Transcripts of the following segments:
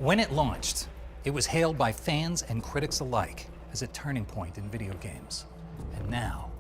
When it launched, it was hailed by fans and critics alike as a turning point in video games. And now,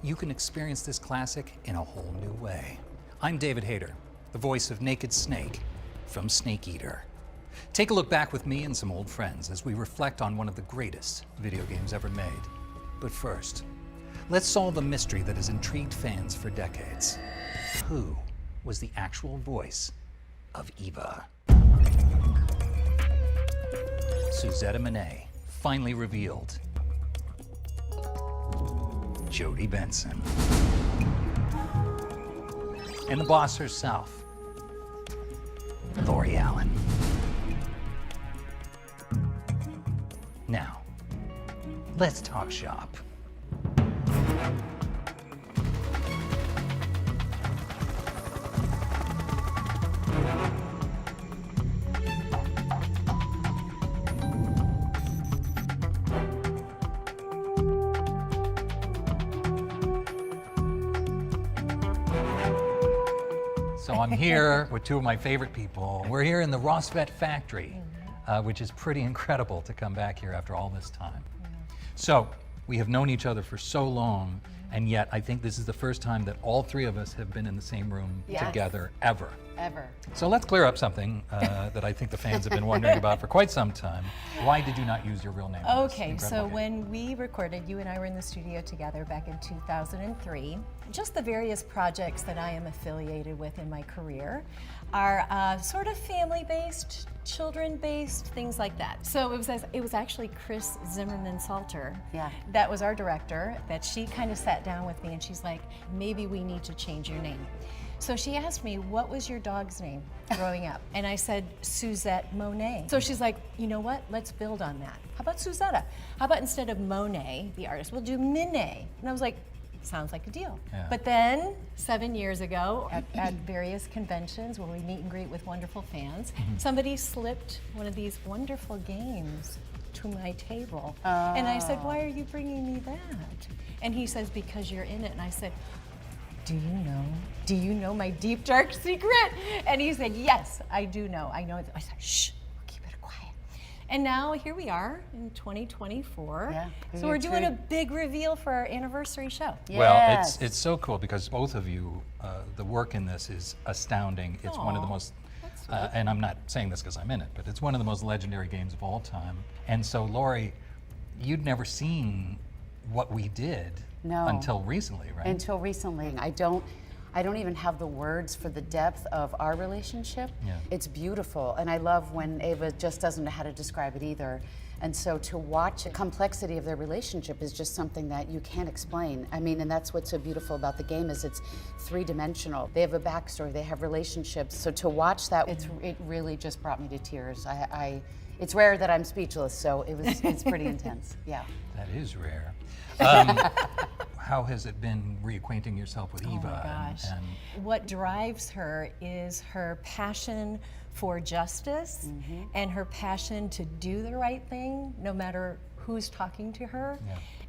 you can experience this classic in a whole new way. I'm David Hayter, the voice of Naked Snake from Snake Eater. Take a look back with me and some old friends as we reflect on one of the greatest video games ever made. But first, let's solve a mystery that has intrigued fans for decades. Who was the actual voice of Eva? Suzette Monet, finally revealed. Jodie Benson. And the boss herself, Lori Allen. Now, let's talk shop. So I'm here with two of my favorite people. We're here in the Rassvet Factory, which is pretty incredible to come back here after all this time. So we have known each other for so long, and yet I think this is the first time that all three of us have been in the same room together ever. So let's clear up something that I think the fans have been wondering about for quite some time. Why did you not use your real name? Okay, so when we recorded, you and I were in the studio together back in 2003. Just the various projects that I am affiliated with in my career are sort of family-based, children-based, things like that. So it was actually Chris Zimmerman Salter. That was our director, that she kind of sat down with me and she's like, maybe we need to change your name. So she asked me, what was your dog's name growing up? And I said, Suzette Monet. So she's like, you know what? Let's build on that. How about Suzetta? How about instead of Monet, the artist, we'll do Minet? And I was like, sounds like a deal. But then 7 years ago at various conventions where we meet and greet with wonderful fans, somebody slipped one of these wonderful games to my table. And I said, why are you bringing me that? And he says, because you're in it. And I said, do you know my deep, dark secret? And he said, yes, I do know. I know. I said, shh, keep it quiet. And now here we are in 2024. So we're doing a big reveal for our anniversary show. Well, it's so cool because both of you, the work in this is astounding. It's one of the most, and I'm not saying this because I'm in it, but it's one of the most legendary games of all time. And so, Lori, you'd never seen what we did until recently, right? Until recently. I don't even have the words for the depth of our relationship. It's beautiful, and I love when Ava just doesn't know how to describe it either. And so to watch the complexity of their relationship is just something that you can't explain. I mean, and that's what's so beautiful about the game is it's three-dimensional. They have a backstory, they have relationships. So to watch that, it really just brought me to tears. It's rare that I'm speechless, so it's pretty intense, That is rare. How has it been reacquainting yourself with Eva? Oh my gosh. What drives her is her passion for justice and her passion to do the right thing no matter who's talking to her.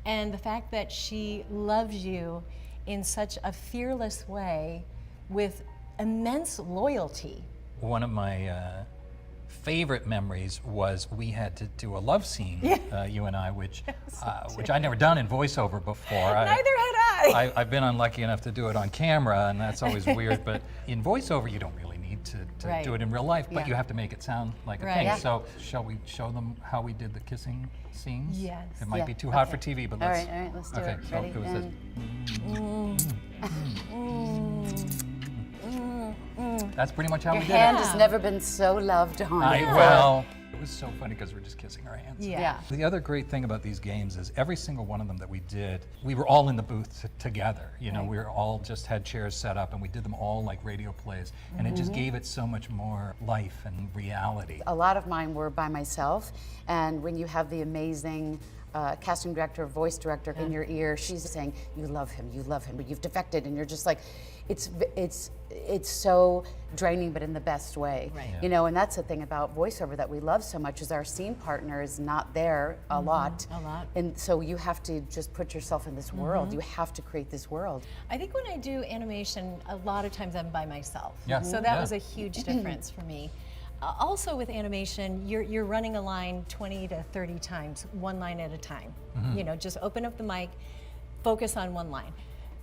And the fact that she loves you in such a fearless way with immense loyalty. One of my favorite memories was we had to do a love scene, you and I, which I'd never done in voiceover before. Neither had I. I've been unlucky enough to do it on camera, and that's always weird, but in voiceover you don't really need to do it in real life, but you have to make it sound like a thing. So shall we show them how we did the kissing scenes? Yes. It might be too hot for TV, but let's... All right, let's do it. So Ready? it was this. That's pretty much how we did it. Your hand has never been so loved on. Well, it was so funny because we're just kissing our hands. Yeah. The other great thing about these games is every single one of them that we did, we were all in the booth together. You know, we were all just had chairs set up and we did them all like radio plays. And it just gave it so much more life and reality. A lot of mine were by myself. And when you have the amazing casting director, voice director in your ear, she's saying, you love him, but you've defected, and you're just like, it's so draining, but in the best way. You know, and that's the thing about voiceover that we love so much is our scene partner is not there a lot. And so you have to just put yourself in this world. You have to create this world. I think when I do animation, a lot of times I'm by myself. So that was a huge difference for me. also with animation, you're running a line 20 to 30 times, one line at a time. You know, just open up the mic, focus on one line.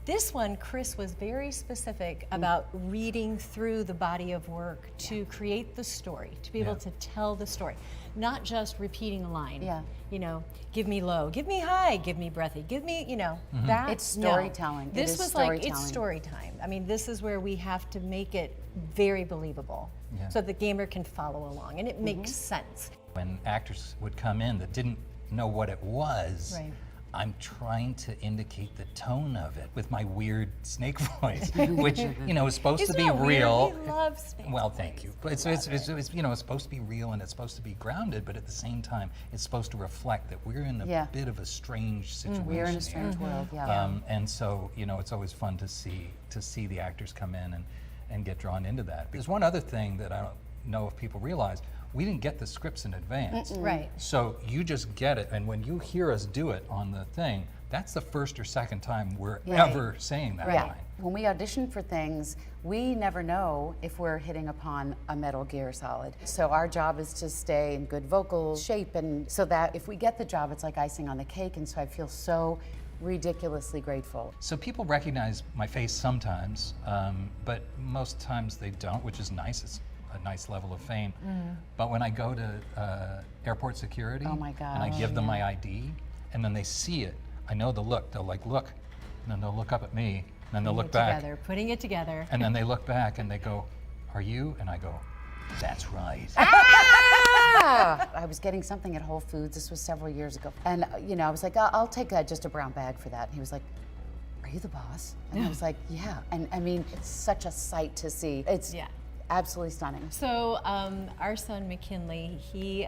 This one, Chris was very specific about reading through the body of work to create the story, to be able to tell the story, not just repeating a line. Yeah. You know, give me low, give me high, give me breathy, give me, you know, that. It's storytelling. No. This It is was like, it's storytelling. story time. I mean, this is where we have to make it very believable so the gamer can follow along and it makes sense. When actors would come in that didn't know what it was, Right. I'm trying to indicate the tone of it with my weird snake voice, which, you know, is supposed to be real. He loves snakes. Well, thank you. But it's you know, it's supposed to be real and it's supposed to be grounded, but at the same time, it's supposed to reflect that we're in a bit of a strange situation. We're in a strange world, yeah. And so, you know, it's always fun to see the actors come in and get drawn into that. There's one other thing that I don't know if people realize. We didn't get the scripts in advance. Right. So you just get it, and when you hear us do it on the thing, that's the first or second time we're ever saying that line. When we audition for things, we never know if we're hitting upon a Metal Gear Solid. So our job is to stay in good vocal shape, and so that if we get the job, it's like icing on the cake, and so I feel so ridiculously grateful. So people recognize my face sometimes, but most times they don't, which is nice. It's a nice level of fame. But when I go to airport security Oh my and I give them my ID, and then they see it, I know the look. They'll like look, and then they'll look up at me, and then they'll look back, Putting it together. and then they look back and they go, "Are you?" And I go, "That's right." I was getting something at Whole Foods. This was several years ago, and you know, I was like, I'll take just a brown bag for that. And he was like, "Are you the boss?" And I was like, "Yeah." And I mean, it's such a sight to see. It's absolutely stunning. So our son McKinley, he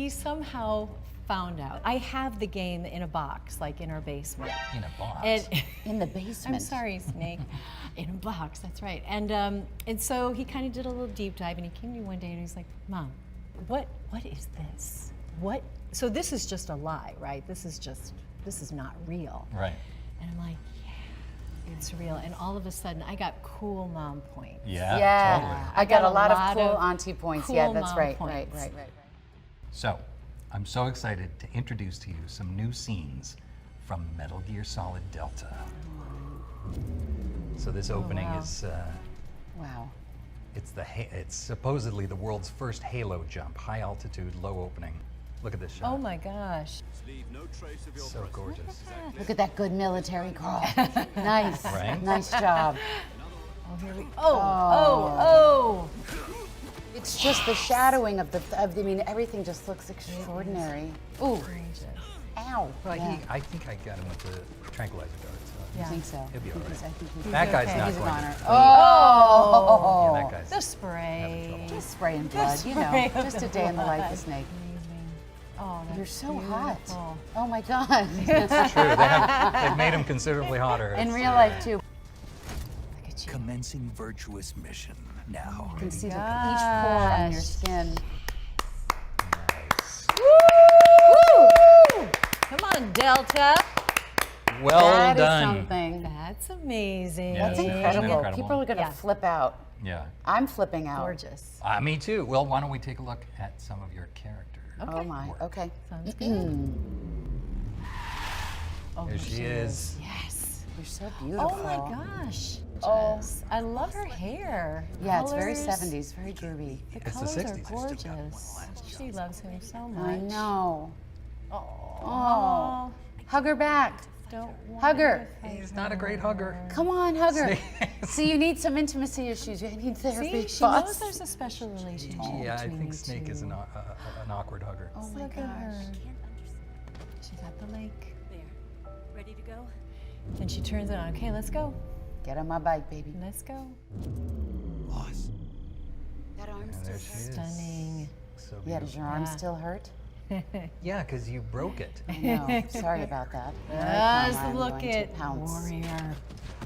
somehow found out. I have the game in a box, like in our basement. In a box. And In the basement. I'm sorry, Snake. In a box, that's right. And so he kind of did a little deep dive, and he came to me one day and he's like, "Mom, what is this? What?" So this is just a lie, right? This is not real. Right. And I'm like, yeah, it's real. And all of a sudden, I got cool mom points. Yeah, totally. I got a lot of lot cool of auntie points. cool Yeah, that's mom right, points. right. So, I'm so excited to introduce to you some new scenes from Metal Gear Solid Delta. So this opening is, Wow. it's supposedly the world's first Halo jump, high altitude, low opening. Look at this shot. Oh my gosh. So gorgeous. Look at that good military crawl. Nice. Right? Nice job. Oh, here we Oh. It's just the shadowing of I mean, everything just looks extraordinary. Ooh. Ow. Well, Yeah. I think I got him with the tranquilizer dart. So I think so. He'll be all right. I think he's that guy's okay. not He's a going goner. to. Oh! Yeah, that guy's The spray. Just spraying blood, you know. spray of Just the a day in the life blood. of Snake. Oh, that's You're so hot. beautiful. Oh my God. It's true. They've made him considerably hotter. In It's, real life too. Look at you. Commencing virtuous mission now. You can see each pore on your skin. Nice. Come on, Delta. Well That is done. something. That's amazing. Yeah, That's isn't it incredible. incredible? People are going to Yeah. flip out. Yeah. I'm flipping out. Gorgeous. Me too. Well, why don't we take a look at some of your characters? Oh my. work. Okay. Sounds good. Oh, There she is. Yes. You're so beautiful. Oh my gosh. Oh. Jess, I love her hair. Yeah, it's very Colors, 70s, very groovy. The It's the colors 60s. are gorgeous. She loves him so much. I know. Oh. Oh. Hug her back. Don't Hug her. He's not a great hugger. Come on, hug her. See, you need some intimacy issues. You need therapy. See, she knows there's a special relationship Yeah, I between think you Snake two. is an awkward hugger. Oh my Look at her. gosh. She's at the lake. There. Ready to go? Then she turns it on. Okay, let's go. Get on my bike, baby. Let's go. Boss. That arm's And there she is. Stunning. So Yeah, does your arm Yeah. still hurt? Yeah, because you broke it. No, sorry about that. Let's I'm look going to at pounce. Warrior.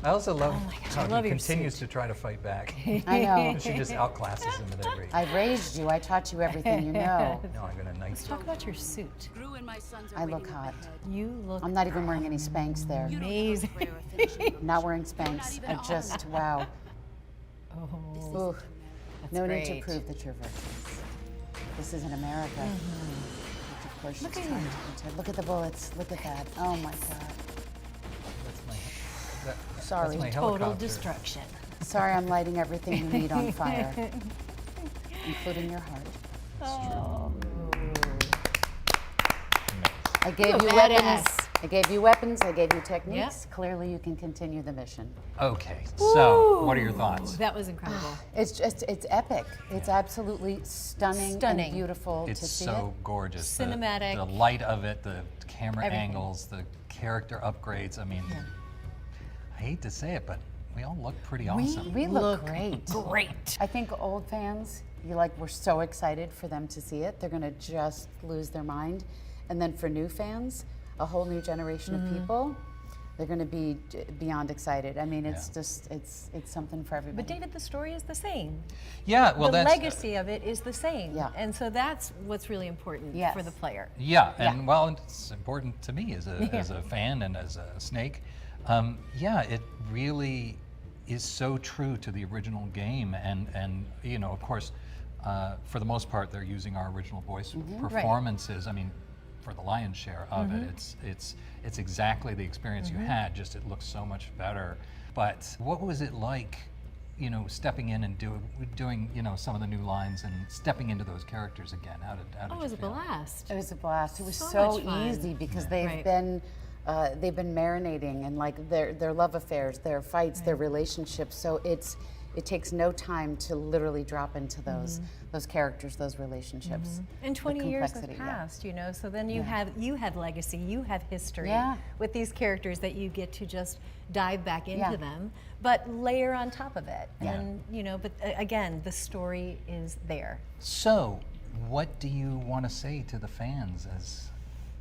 I also love Oh my gosh, how I love he your continues suit. to try to fight back. I know. She just outclasses him at every. I've raised you. I taught you everything you know. No, I'm gonna knife you. Talk about your suit. Gru and my sons are I look waiting up hot. ahead. You look I'm not even wearing any Spanx there. You don't have a amazing. prayer or finishing Not wearing Spanx. even I just, wow. Oh, Ooh. No need to great. prove that you're virtuous. This is in America. Which of course Look she's at trying you. to enter. Look at the bullets. Look at that. Oh my God. Sorry. That's my Total helicopter. destruction. Sorry, I'm lighting everything you need on fire, including your heart. Oh. I gave You're you a weapons. badass. I gave you weapons. I gave you techniques. Yep. Clearly, you can continue the mission. Okay, so what are your thoughts? That was incredible. It's epic. It's absolutely stunning, Stunning. and beautiful It's to see so gorgeous. Cinematic. The light of it, the camera Everything. angles, the character upgrades. I mean, I hate to say it, but we all look pretty awesome. We look great. Great. I think old fans, we're so excited for them to see it. They're gonna just lose their mind. And then for new fans, a whole new generation of people, they're gonna be beyond excited. I mean, it's just, it's something for everybody. But David, the story is the same. Yeah, well, the that's legacy of it is the same. Yeah. And so that's what's really important Yes. for the player. yeah, and well, it's important to me as a fan and as a snake. Yeah, it really is so true to the original game, and you know, of course, for the most part, they're using our original voice performances. I mean, for the lion's share of it, it's exactly the experience you had. Just it looks so much better. But what was it like, you know, stepping in and doing you know some of the new lines and stepping into those characters again? How did Oh, it you was a feel? blast. It was a blast. It was So so much fun. easy because Right. they've been marinating and like their love affairs, their fights, their relationships. So it takes no time to literally drop into those characters, those relationships. And 20 years have complexity, yeah. passed, you know, so then you have legacy, you have history Yeah. with these characters that you get to just dive back into Yeah. them, but layer on top of it. Yeah. And, you know, but again, the story is there. So, what do you want to say to the fans as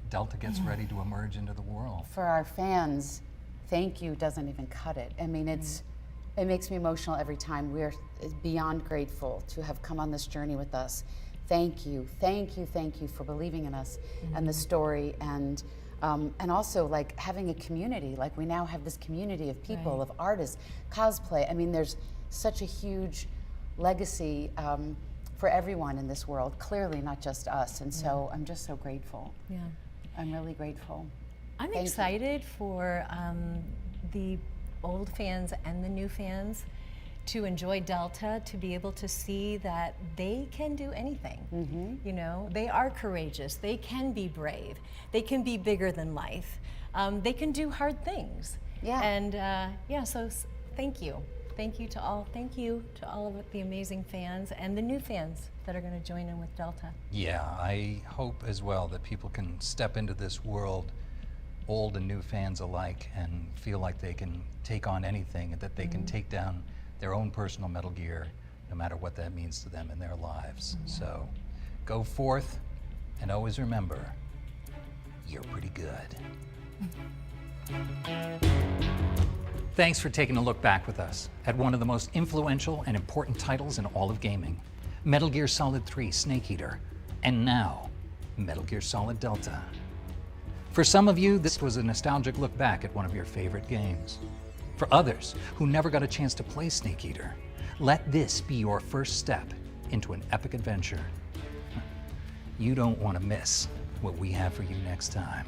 Delta gets ready to emerge into the world? For our fans, thank you doesn't even cut it. I mean, it makes me emotional every time. We're beyond grateful to have come on this journey with us. Thank you, thank you, thank you for believing in us and the story, and also like having a community. Like we now have this community of people, Right. of artists, cosplay. I mean, there's such a huge legacy for everyone in this world. Clearly, not just us. And so I'm just so grateful. Yeah. I'm really grateful. I'm Thank you. excited for the old fans and the new fans to enjoy Delta, to be able to see that they can do anything. You know, they are courageous, they can be brave, they can be bigger than life, they can do hard things. Yeah. And so thank you. Thank you to all of the amazing fans and the new fans that are going to join in with Delta. Yeah, I hope as well that people can step into this world, old and new fans alike, and feel like they can take on anything, and that they can take down their own personal Metal Gear, no matter what that means to them in their lives. So, go forth, and always remember, you're pretty good. Thanks for taking a look back with us at one of the most influential and important titles in all of gaming, Metal Gear Solid 3 Snake Eater, and now, Metal Gear Solid Delta. For some of you, this was a nostalgic look back at one of your favorite games. For others who never got a chance to play Snake Eater, let this be your first step into an epic adventure. You don't want to miss what we have for you next time.